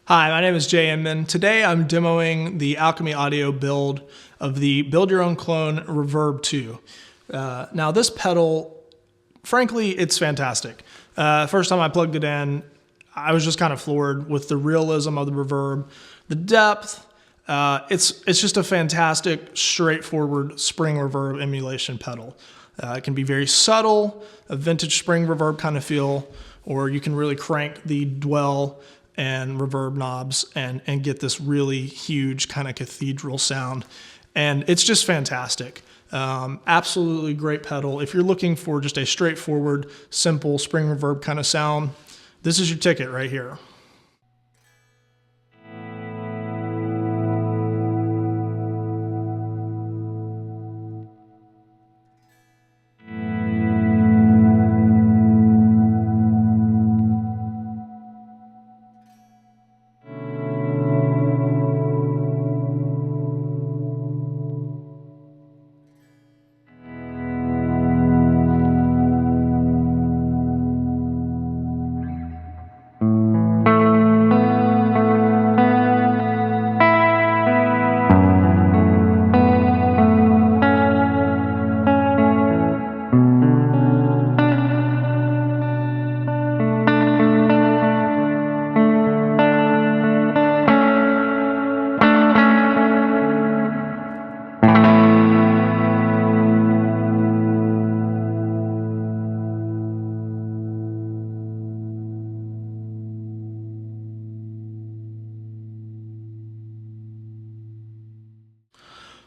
Hi, my name is Jay Inman. Today I'm demoing the Alchemy audio build of the Build Your Own Clone Reverb 2. Now this pedal, frankly, it's fantastic. First time I plugged it in, I was just kind of floored with the realism of the reverb, the depth. It's just a fantastic, straightforward spring reverb emulation pedal. It can be very subtle, a vintage spring reverb kind of feel, or you can really crank the dwell and reverb knobs and get this really huge kind of cathedral sound. And it's just fantastic. Absolutely great pedal. If you're looking for just a straightforward, simple spring reverb kind of sound, this is your ticket right here.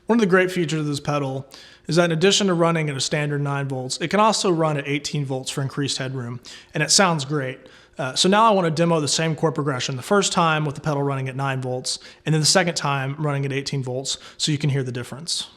One of the great features of this pedal is that in addition to running at a standard 9 volts, it can also run at 18 volts for increased headroom, and it sounds great. So now I want to demo the same chord progression the first time with the pedal running at 9 volts, and then the second time running at 18 volts so you can hear the difference.